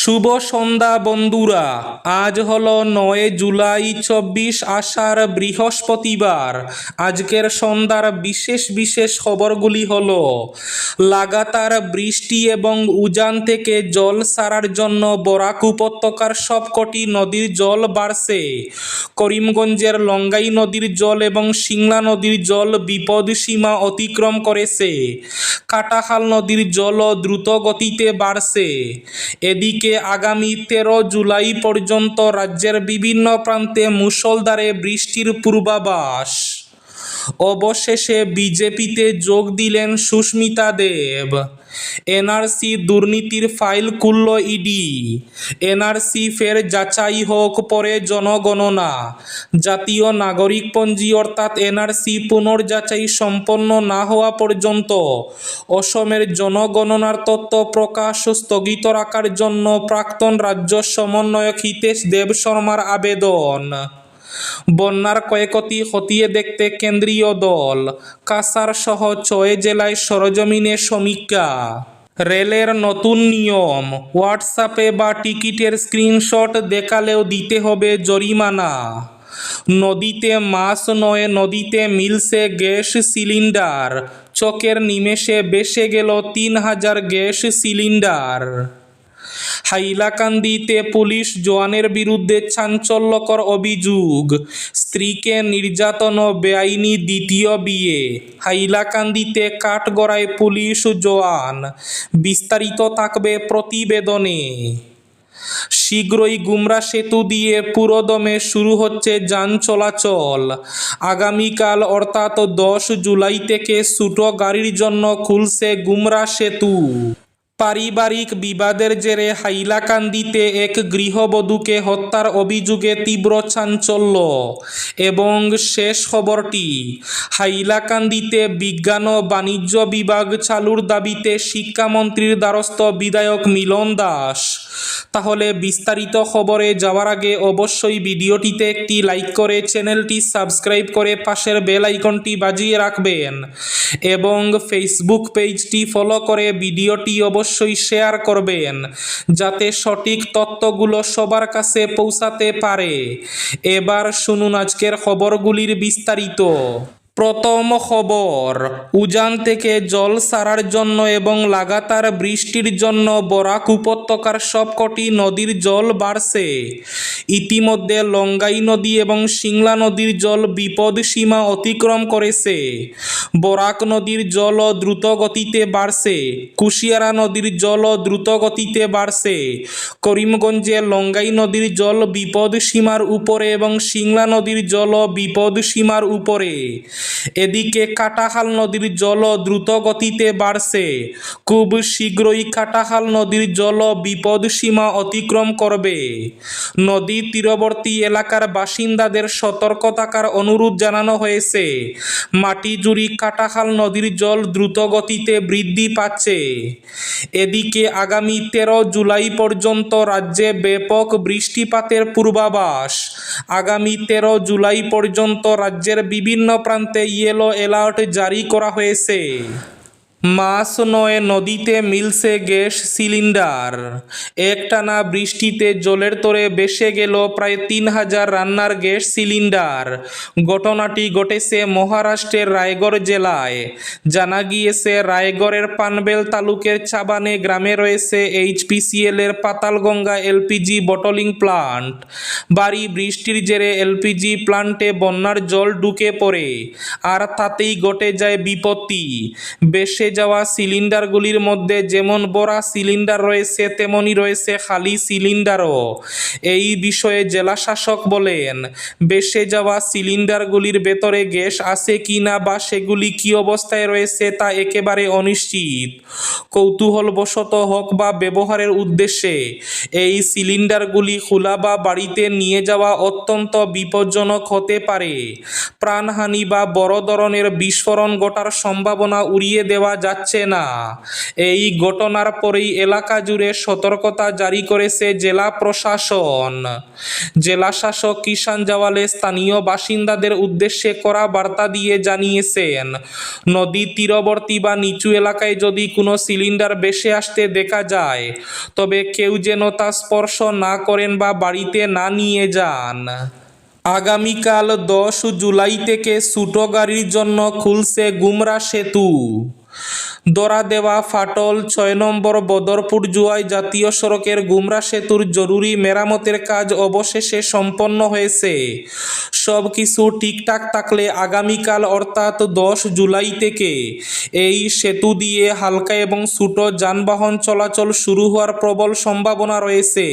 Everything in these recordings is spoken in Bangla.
শুভ সন্ধ্যা বন্ধুরা। আজ হলো 9 জুলাই 24 আষাঢ় বৃহস্পতিবার। আজকের সন্ধ্যার বিশেষ বিশেষ খবরগুলি হলো লাগাতার বৃষ্টি এবং উজান থেকে জল সারার জন্য বরাক উপত্যকার সবকটি নদীর জল বাড়ছে। করিমগঞ্জের লঙ্গাই নদীর জল এবং সিংলা নদীর জল বিপদসীমা অতিক্রম করেছে। কাটাখাল নদীর জলও দ্রুত গতিতে বাড়ছে। এদিকে আগামী 13 জুলাই পর্যন্ত রাজ্যের বিভিন্ন প্রান্তে মুষলধারে বৃষ্টির পূর্বাভাস। অবশেষে বিজেপিতে যোগ দিলেন সুস্মিতা দেব। এনআরসি দুর্নীতির ফাইল খুলল ইডি। এনআরসি ফের যাচাই হোক, পরে জনগণনা। জাতীয় নাগরিকপঞ্জি অর্থাৎ এনআরসি পুনর্যাচাই সম্পন্ন না হওয়া পর্যন্ত অসমের জনগণনার তথ্য প্রকাশ স্থগিত রাখার জন্য প্রাক্তন রাজ্য সমন্বয়ক হিতেশ দেব শর্মার আবেদন। বন্যার ক্ষয়ক্ষতি খতিয়ে দেখতে কেন্দ্রীয় দল। কাছাড় সহ 6 জেলায় সরেজমিনে সমীক্ষা। রেলের নতুন নিয়ম, হোয়াটসঅ্যাপে বা টিকিটের স্ক্রিনশট দেখালেও দিতে হবে জরিমানা। নদীতে মাছ নয়, নদীতে মিলছে গ্যাস সিলিন্ডার। চোখের নিমেষে বেসে গেল 3000 গ্যাস সিলিন্ডার। হাইলাকান্দিতে পুলিশ জওয়ানের বিরুদ্ধে চাঞ্চল্যকর অভিযোগ। স্ত্রীকে নির্যাতন ও বেআইনি দ্বিতীয় বিয়ে। হাইলাকান্দিতে কাঠগড়ায় পুলিশ জওয়ান। বিস্তারিত থাকবে প্রতিবেদনে। শীঘ্রই গুমরা সেতু দিয়ে পুরোদমে শুরু হচ্ছে যান চলাচল। আগামীকাল অর্থাৎ 10 জুলাই থেকে ছোট গাড়ির জন্য খুলছে গুমরা সেতু। পারিবারিক বিবাদের জেরে হাইলাকান্দিতে এক গৃহবধূকে হত্যার অভিযোগে তীব্র চাঞ্চল্য। এবং শেষ খবরটি, হাইলাকান্দিতে বিজ্ঞান ও বাণিজ্য বিভাগ চালুর দাবিতে শিক্ষামন্ত্রীর দ্বারস্থ বিধায়ক মিলন দাস। তাহলে বিস্তারিত খবরে যাওয়ার আগে অবশ্যই ভিডিওটিতে একটি লাইক করে চ্যানেলটি সাবস্ক্রাইব করে পাশের বেল আইকনটি বাজিয়ে রাখবেন এবং ফেসবুক পেজটি ফলো করে ভিডিওটি অবশ্যই শেয়ার করবেন যাতে সঠিক তথ্যগুলো সবার কাছে পৌঁছাতে পারে। এবার শুনুন আজকের খবরগুলির বিস্তারিত। প্রথম খবর, উজান থেকে জল সারার জন্য এবং লাগাতার বৃষ্টির জন্য বরাক উপত্যকার সবকটি নদীর জল বাড়ছে। ইতিমধ্যে লঙ্গাই নদী এবং সিংলা নদীর জল বিপদসীমা অতিক্রম করেছে। বরাক নদীর জলও দ্রুত গতিতে বাড়ছে। কুশিয়ারা নদীর জলও দ্রুত গতিতে বাড়ছে। করিমগঞ্জে লঙ্গাই নদীর জল বিপদসীমার উপরে এবং সিংলা নদীর জলও বিপদসীমার উপরে। এদিকে কাটাখাল নদীর জলও দ্রুত গতিতে বাড়ছে। খুব শীঘ্রই কাটাখাল নদীর জলও বিপদসীমা অতিক্রম করবে। নদী তীরবর্তী এলাকার বাসিন্দাদের সতর্ক থাকার অনুরোধ জানানো হয়েছে। মাটিজুড়ি কাটাখাল নদীর জল দ্রুত গতিতে বৃদ্ধি পাচ্ছে। এদিকে আগামী 13 জুলাই পর্যন্ত রাজ্যে ব্যাপক বৃষ্টিপাতের পূর্বাভাস। আগামী 13 জুলাই পর্যন্ত রাজ্যের বিভিন্ন প্রান্তে ইয়েলো অ্যালার্ট জারি করা হয়েছে। মাছ নয়, নদীতে মিলছে গ্যাস সিলিন্ডার। একটানা বৃষ্টিতে জলের তোরে ভেসে গেল প্রায় 3000 রান্নার গ্যাস সিলিন্ডার। ঘটনাটি ঘটেছে মহারাষ্ট্রের রায়গড় জেলায়। জানা গিয়েছে, রায়গড়ের পানবেল তালুকের চাবানে গ্রামে রয়েছে এইচপিসিএল এর পাতালগঙ্গা এলপিজি বটলিং প্লান্ট। ভারী বৃষ্টির জেরে এলপিজি প্লান্টে বন্যার জল ঢুকে পড়ে, আর তাতেই ঘটে যায় বিপত্তি। বেশে যাওয়া সিলিন্ডারগুলির মধ্যে যেমন ভরা সিলিন্ডার রয়েছে তেমনি রয়েছে খালি সিলিন্ডারও। এই বিষয়ে জেলা শাসক বলেন, বেশে যাওয়া সিলিন্ডারগুলির ভেতরে গ্যাস আছে কিনা বা সেগুলি কি অবস্থায় রয়েছে তা একেবারে অনিশ্চিত। কৌতূহলবশত হোক বা ব্যবহারের উদ্দেশ্যে এই সিলিন্ডারগুলি খোলা বা বাড়িতে নিয়ে যাওয়া অত্যন্ত বিপজ্জনক হতে পারে। প্রাণহানি বা বড় ধরনের বিস্ফোরণ ঘটার সম্ভাবনা উড়িয়ে দেওয়া যাচ্ছে না। এই ঘটনার পরেই এলাকা জুড়ে সতর্কতা জারি করেছে জেলা প্রশাসন। জেলা শাসক কিষান জাওয়ালে স্থানীয় বাসিন্দাদের উদ্দেশ্যে কড়া বার্তা দিয়ে জানিয়েছেন, নদী তীরবর্তী বা নিচু এলাকায় যদি কোনো সিলিন্ডার ভেসে আসতে দেখা যায় তবে কেউ যেন তা স্পর্শ না করেন বা বাড়িতে না নিয়ে যান। আগামীকাল 10 জুলাই থেকে ছোট গাড়ির জন্য খুলছে গুমরা সেতু। দরা দেওয়া ফাটল 6 নম্বর বদরপুর জুয়াই জাতীয় সড়কের গুমরা সেতুর জরুরি মেরামতের কাজ অবশেষে সম্পন্ন হয়েছে। সব কিছু ঠিকঠাক থাকলে আগামীকাল অর্থাৎ 10 জুলাই থেকে এই সেতু দিয়ে হালকা এবং ছোট যানবাহন চলাচল শুরু হওয়ার প্রবল সম্ভাবনা রয়েছে।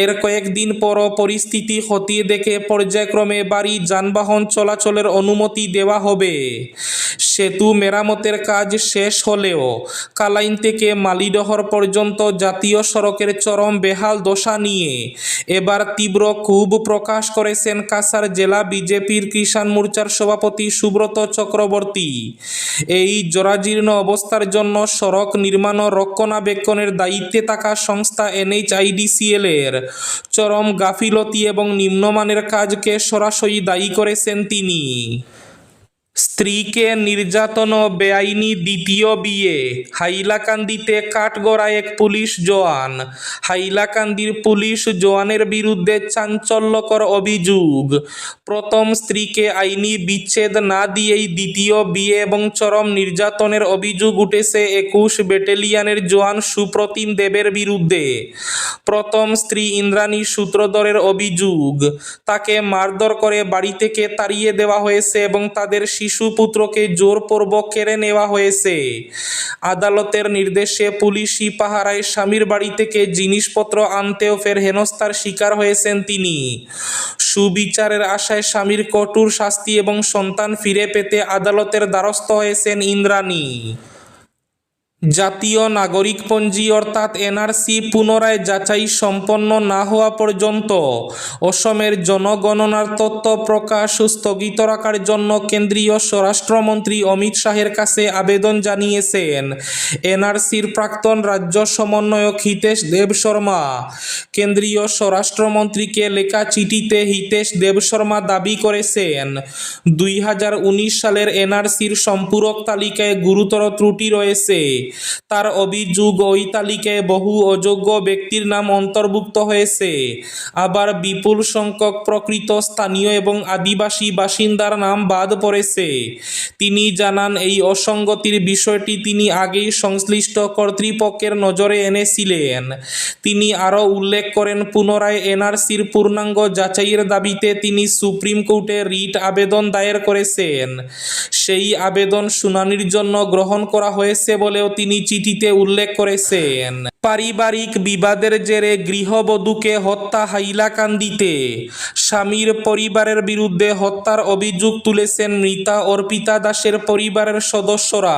এর কয়েকদিন পর পরিস্থিতি খতিয়ে দেখে পর্যায়ক্রমে ভারী যানবাহন চলাচলের অনুমতি দেওয়া হবে। সেতু মেরামতের কাজ শেষ হলেও কালাইন থেকে মালিডহর পর্যন্ত জাতীয় সড়কের চরম বেহাল দশা নিয়ে এবার তীব্র ক্ষোভ প্রকাশ করেছেন কাছাড় জেলা বিজেপির কিষাণ মোর্চার সভাপতি সুব্রত চক্রবর্তী। এই জরাজীর্ণ অবস্থার জন্য সড়ক নির্মাণ ও রক্ষণাবেক্ষণের দায়িত্বে থাকা সংস্থা NHIDCL এর চরম গাফিলতি এবং নিম্নমানের কাজকে সরাসরি দায়ী করেছেন তিনি। স্ত্রীকে নির্যাতন ও বেআইনি দ্বিতীয় বিয়ে, হাইলাকান্দিতে কাঠগড়ায় এক পুলিশ জওয়ান। হাইলাকান্দির পুলিশ জওয়ানের বিরুদ্ধে চাঞ্চল্যকর অভিযোগ। প্রথম স্ত্রীকে আইনি বিচ্ছেদ না দিয়েই দ্বিতীয় বিয়ে এবং চরম নির্যাতনের অভিযোগ উঠেছে 21 ব্যাটালিয়নের জওয়ান সুপ্রতিম দেবের বিরুদ্ধে। প্রথম স্ত্রী ইন্দ্রাণী সূত্রধরের অভিযোগ, তাকে মারধর করে বাড়ি থেকে তাড়িয়ে দেওয়া হয়েছে এবং তাদের শিশুপুত্রকে জোরপূর্বক কেড়ে নেওয়া হয়েছে। আদালতের নির্দেশে পুলিশি পাহারায় স্বামীর বাড়ি থেকে জিনিসপত্র আনতেও ফের হেনস্থার শিকার হয়েছেন তিনি। সুবিচারের আশায় স্বামীর কঠোর শাস্তি এবং সন্তান ফিরে পেতে আদালতের দ্বারস্থ হয়েছেন ইন্দ্রাণী। জাতীয় নাগরিকপঞ্জি অর্থাৎ NRC পুনরায় যাচাই সম্পন্ন না হওয়া পর্যন্ত অসমের জনগণনার তথ্য প্রকাশ স্থগিত রাখার জন্য কেন্দ্রীয় স্বরাষ্ট্রমন্ত্রী অমিত শাহের কাছে আবেদন জানিয়েছেন NRCর প্রাক্তন রাজ্য সমন্বয়ক হিতেশ দেব শর্মা। কেন্দ্রীয় স্বরাষ্ট্রমন্ত্রীকে লেখা চিঠিতে হিতেশ দেব শর্মা দাবি করেছেন 2019 সালের NRCর সম্পূরক তালিকায় গুরুতর ত্রুটি রয়েছে। তার অভিযোগ, ওই তালিকায় বহু অযোগ্য ব্যক্তির নাম অন্তর্ভুক্ত হয়েছে, আবার বিপুল সংখ্যক প্রকৃত স্থানীয় এবং আদিবাসী বাসিন্দার নাম বাদ পড়েছে। তিনি জানান, এই অসঙ্গতির বিষয়টি তিনি আগেই সংশ্লিষ্ট কর্তৃপক্ষের নজরে এনেছিলেন। তিনি আরও উল্লেখ করেন, পুনরায় NRCর পূর্ণাঙ্গ যাচাইয়ের দাবিতে তিনি সুপ্রিম কোর্টে রিট আবেদন দায়ের করেছেন। সেই আবেদন শুনানির জন্য গ্রহণ করা হয়েছে বলেও তিনি চিঠিতে উল্লেখ করেছেন। পারিবারিক বিবাদের জেরে গৃহবধূকে হত্যা হাইলাকান্দিতে। স্বামীর পরিবারের বিরুদ্ধে হত্যার অভিযোগ তুলেছেন মৃতা অর্পিতা দাসের পরিবারের সদস্যরা।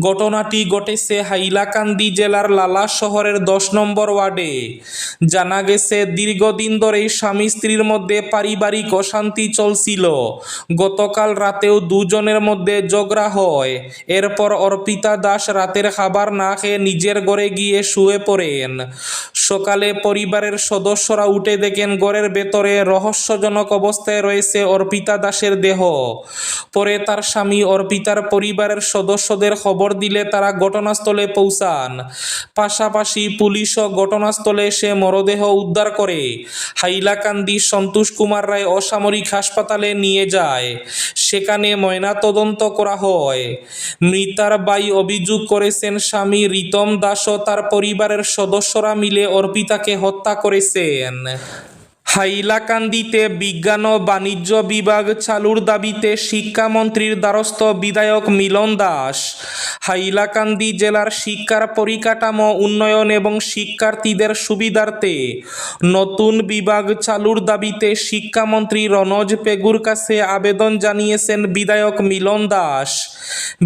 ঘটনাটি ঘটেছে হাইলাকান্দি জেলার লালা শহরের 10 নম্বর ওয়ার্ডে। জানা গেছে, দীর্ঘদিন ধরেই স্বামী স্ত্রীর মধ্যে পারিবারিক অশান্তি চলছিল। গতকাল রাতেও দুজনের মধ্যে ঝগড়া হয়। এরপর অর্পিতা দাস রাতের খাবার না খেয়ে নিজের ঘরে গিয়ে শুয়ে পড়েন। সকালে পরিবারের সদস্যরা উঠে দেখেন ঘরের ভেতরে রহস্যজনক অবস্থায় রয়েছে অর্পিতা দাসের দেহ। পরে তার স্বামী অর্পিতার পরিবারের সদস্যদের খবর দিলে তারা ঘটনাস্থলে পৌঁছান। পাশাপাশি পুলিশও ঘটনাস্থলে এসে মরদেহ উদ্ধার করে হাইলাকান্দি সন্তোষ কুমার রায় অসামরিক হাসপাতালে নিয়ে যায়। সেখানে ময়নাতদন্ত করা হয়। মৃতার ভাই অভিযোগ করেছেন, স্বামী রিতম দাসও তার পরিবারের সদস্যরা মিলে অর্পিতাকে হত্যা করেছেন। হাইলাকান্দিতে বিজ্ঞান ও বাণিজ্য বিভাগ চালুর দাবিতে শিক্ষামন্ত্রীর দ্বারস্থ বিধায়ক মিলন দাস। হাইলাকান্দি জেলার শিক্ষার পরিকাঠামো উন্নয়ন এবং শিক্ষার্থীদের সুবিধার্থে নতুন বিভাগ চালুর দাবিতে শিক্ষামন্ত্রী রনজ পেগুর কাছে আবেদন জানিয়েছেন বিধায়ক মিলন দাস।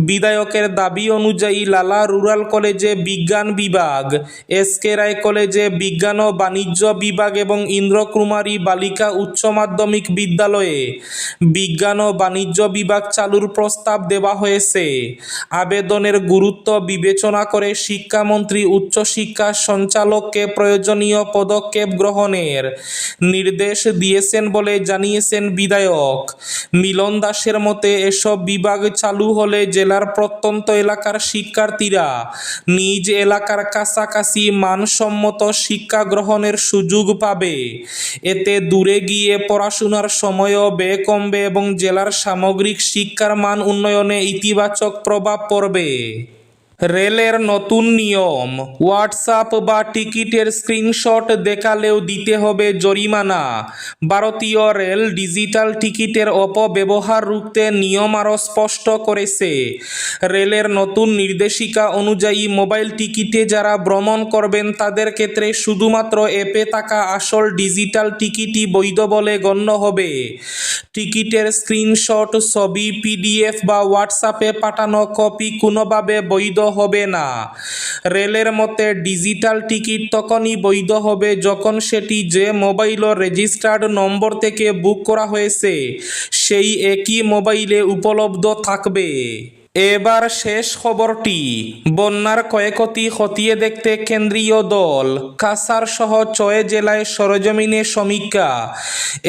বিধায়কের দাবি অনুযায়ী লালা রুরাল কলেজে বিজ্ঞান বিভাগ, SK রায় কলেজে বিজ্ঞান ও বাণিজ্য বিভাগ এবং ইন্দ্রকুমার ব্রহ্মকুমারী বালিকা উচ্চ মাধ্যমিক বিদ্যালয়ে বিজ্ঞান ও বাণিজ্য বিভাগ চালুর প্রস্তাব দেওয়া হয়েছে। আবেদনের গুরুত্ব বিবেচনা করে শিক্ষামন্ত্রী উচ্চশিক্ষা সঞ্চালককে প্রয়োজনীয় পদক্ষেপ গ্রহণের নির্দেশ দিয়েছেন বলে জানিয়েছেন বিধায়ক মিলন দাসের মতে, এসব বিভাগ চালু হলে জেলার প্রত্যন্ত এলাকার শিক্ষার্থীরা নিজ এলাকার কাছাকাছি মানসম্মত শিক্ষা গ্রহণের সুযোগ পাবে। এতে দূরে গিয়ে পড়াশোনার সময়ও ব্যয় কমবে এবং জেলার সামগ্রিক শিক্ষার মান উন্নয়নে ইতিবাচক প্রভাব পড়বে। রেলের নতুন নিয়ম, হোয়াটসঅ্যাপ বা টিকিটের স্ক্রিনশট দেখালেও দিতে হবে জরিমানা। ভারতীয় রেল ডিজিটাল টিকিটের অপব্যবহার রুখতে নিয়ম আরও স্পষ্ট করেছে। রেলের নতুন নির্দেশিকা অনুযায়ী মোবাইল টিকিটে যারা ভ্রমণ করবেন তাদের ক্ষেত্রে শুধুমাত্র অ্যাপে থাকা আসল ডিজিটাল টিকিটই বৈধ বলে গণ্য হবে। টিকিটের স্ক্রিনশট, ছবি, পিডিএফ বা হোয়াটসঅ্যাপে পাঠানো কপি কোনোভাবে বৈধ হবে না। রেলের মতে ডিজিটাল টিকিট তখনই বৈধ হবে যখন সেটি যে মোবাইল ও রেজিস্টার্ড নম্বর থেকে বুক করা হয়েছে সেই একই মোবাইলে উপলব্ধ থাকবে। এবার শেষ খবরটি, বন্যার ক্ষয়ক্ষতি খতিয়ে দেখতে কেন্দ্রীয় দল, কাছাড় সহ ৬ জেলায় সরেজমিনে সমীক্ষা।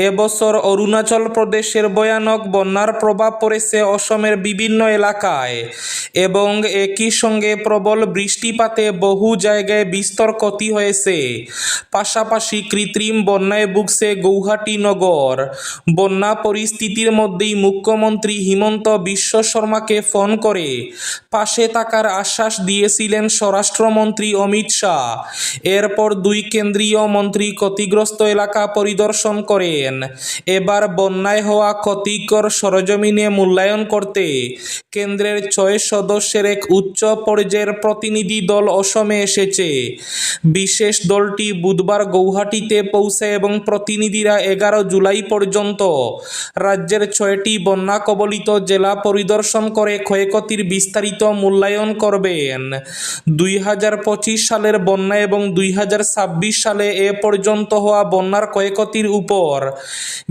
এবছর অরুণাচল প্রদেশের ভয়ানক বন্যার প্রভাব পড়েছে অসমের বিভিন্ন এলাকায় এবং একই সঙ্গে প্রবল বৃষ্টিপাতে বহু জায়গায় বিস্তর ক্ষতি হয়েছে। পাশাপাশি কৃত্রিম বন্যায় ভুগছে গৌহাটি নগর। বন্যা পরিস্থিতির মধ্যেই মুখ্যমন্ত্রী হিমন্ত বিশ্ব শর্মাকে ফোন করে পাশে থাকার আশ্বাস দিয়েছিলেন স্বরাষ্ট্রমন্ত্রী অমিত শাহ। এরপর দুই কেন্দ্রীয় মন্ত্রী ক্ষতিগ্রস্ত এলাকা পরিদর্শন করেন। এবার বন্যায় হওয়া ক্ষতিকর সরেজমিনে মূল্যায়ন করতে কেন্দ্রের ৬ সদস্যের এক উচ্চ পর্যায়ের প্রতিনিধি দল অসমে এসেছে। বিশেষ দলটি বুধবার গৌহাটিতে পৌঁছায় এবং প্রতিনিধিরা ১১ জুলাই পর্যন্ত রাজ্যের ৬টি বন্যা কবলিত জেলা পরিদর্শন করে ক্ষয়ক্ষতির বিস্তারিত মূল্যায়ন করবেন। ২০২৫ সালের বন্যা এবং ২০২৬ সালে এ পর্যন্ত হওয়া বন্যার ক্ষয়ক্ষতির উপর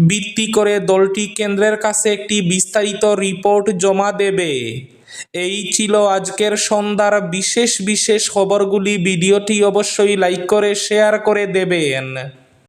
ভিত্তি করে দলটি কেন্দ্রের কাছে একটি বিস্তারিত রিপোর্ট জমা দেবে। এই ছিল আজকের সন্ধ্যার বিশেষ খবরগুলি। ভিডিওটি অবশ্যই লাইক করে শেয়ার করে দেবেন।